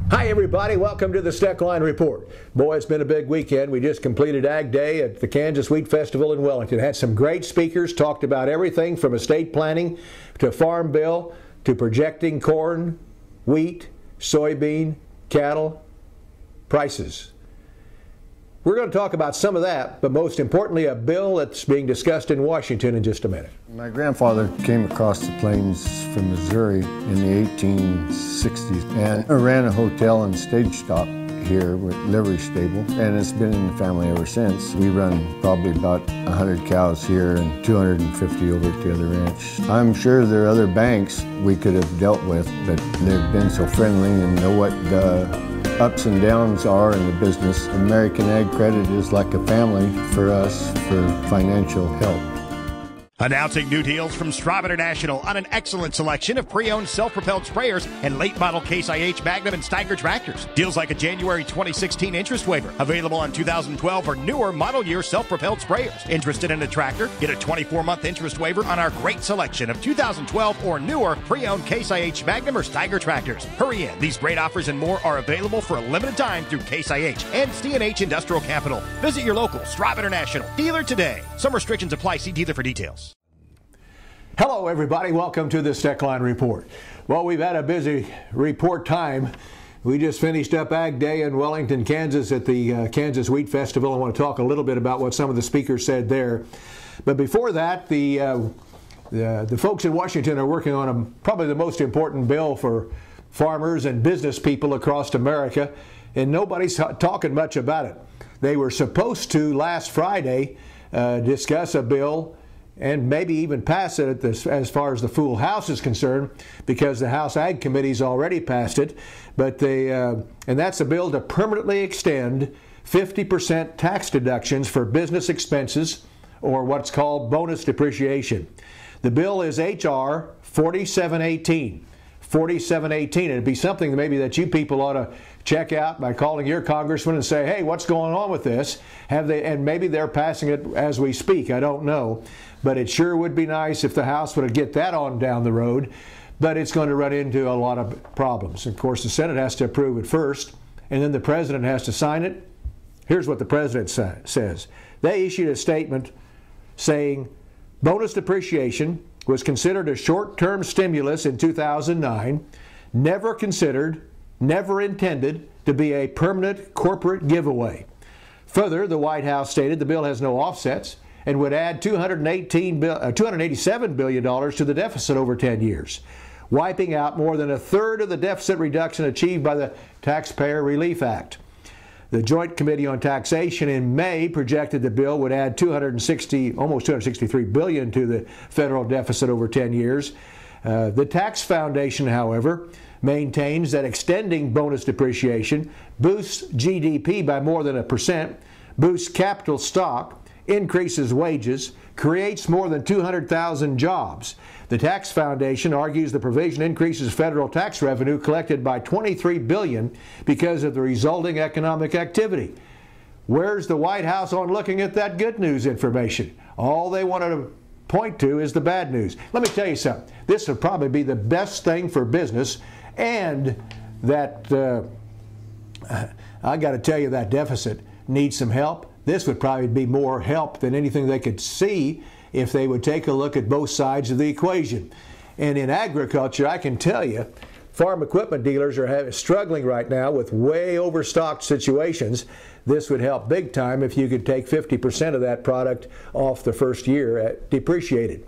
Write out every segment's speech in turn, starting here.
Hi everybody, welcome to the Steckline Report. Boy, it's been a big weekend. We just completed Ag Day at the Kansas Wheat Festival in Wellington. Had some great speakers, talked about everything from estate planning to farm bill to projecting corn, wheat, soybean, cattle, prices. We're going to talk about some of that, but most importantly, a bill that's being discussed in Washington in just a minute. My grandfather came across the plains from Missouri in the 1860s and ran a hotel and stage stop here with livery stable, and it's been in the family ever since. We run probably about 100 cows here and 250 over at the other ranch. I'm sure there are other banks we could have dealt with, but they've been so friendly and know what the ups and downs are in the business. American Ag Credit is like a family for us for financial help. Announcing new deals from Straub International on an excellent selection of pre-owned self-propelled sprayers and late-model Case IH Magnum and Steiger tractors. Deals like a January 2016 interest waiver, available on 2012 or newer model year self-propelled sprayers. Interested in a tractor? Get a 24-month interest waiver on our great selection of 2012 or newer pre-owned Case IH Magnum or Steiger tractors. Hurry in. These great offers and more are available for a limited time through Case IH and C&H Industrial Capital. Visit your local Straub International dealer today. Some restrictions apply. See dealer for details. Hello everybody, welcome to the Steckline Report. Well, we've had a busy report time. We just finished up Ag Day in Wellington, Kansas at the Kansas Wheat Festival. I want to talk a little bit about what some of the speakers said there. But before that, the folks in Washington are working on probably the most important bill for farmers and business people across America, and nobody's talking much about it. They were supposed to last Friday discuss a bill and maybe even pass it as far as the full House is concerned, because the House Ag Committee's already passed it. But and that's a bill to permanently extend 50% tax deductions for business expenses, or what's called bonus depreciation. The bill is H.R. 4718. 4718. It'd be something maybe that you people ought to check out by calling your congressman and say, hey, what's going on with this? And maybe they're passing it as we speak. I don't know. But it sure would be nice if the House would get that on down the road. But it's going to run into a lot of problems. Of course, the Senate has to approve it first, and then the President has to sign it. Here's what the President says. They issued a statement saying bonus depreciation was considered a short-term stimulus in 2009, never considered, never intended to be a permanent corporate giveaway. Further, the White House stated the bill has no offsets and would add $287 billion to the deficit over 10 years, wiping out more than a third of the deficit reduction achieved by the Taxpayer Relief Act. The Joint Committee on Taxation in May projected the bill would add almost $263 billion to the federal deficit over 10 years. The Tax Foundation, however, maintains that extending bonus depreciation boosts GDP by more than 1%, boosts capital stock, increases wages, creates more than 200,000 jobs. The Tax Foundation argues the provision increases federal tax revenue collected by $23 billion because of the resulting economic activity. Where's the White House on looking at that good news information? All they wanted to point to is the bad news. Let me tell you something. This would probably be the best thing for business, and that I got to tell you, that deficit needs some help. This would probably be more help than anything they could see if they would take a look at both sides of the equation. And in agriculture, I can tell you, farm equipment dealers are struggling right now with way overstocked situations. This would help big time if you could take 50% of that product off the first year depreciated.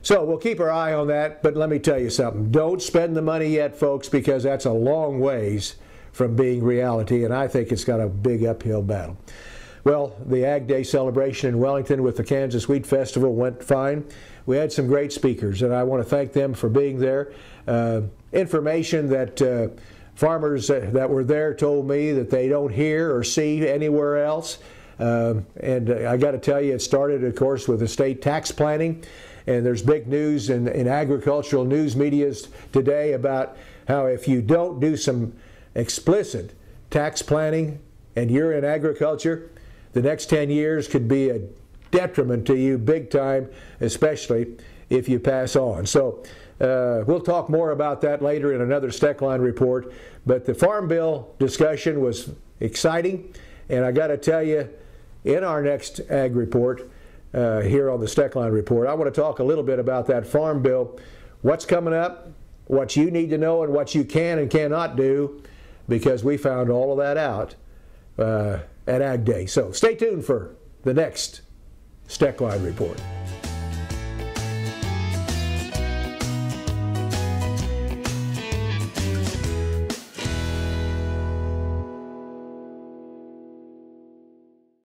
So we'll keep our eye on that, but let me tell you something. Don't spend the money yet, folks, because that's a long ways from being reality, and I think it's got a big uphill battle. Well, the Ag Day celebration in Wellington with the Kansas Wheat Festival went fine. We had some great speakers, and I want to thank them for being there. Information that farmers that were there told me that they don't hear or see anywhere else. And I got to tell you, it started, of course, with estate tax planning. And there's big news in agricultural news medias today about how if you don't do some explicit tax planning and you're in agriculture, the next 10 years could be a detriment to you big time, especially if you pass on. So we'll talk more about that later in another Steckline report. But the Farm Bill discussion was exciting, and I got to tell you, in our next Ag Report here on the Steckline Report, I want to talk a little bit about that Farm Bill, what's coming up, what you need to know, and what you can and cannot do, because we found all of that out at Ag Day. So stay tuned for the next Steckline Report.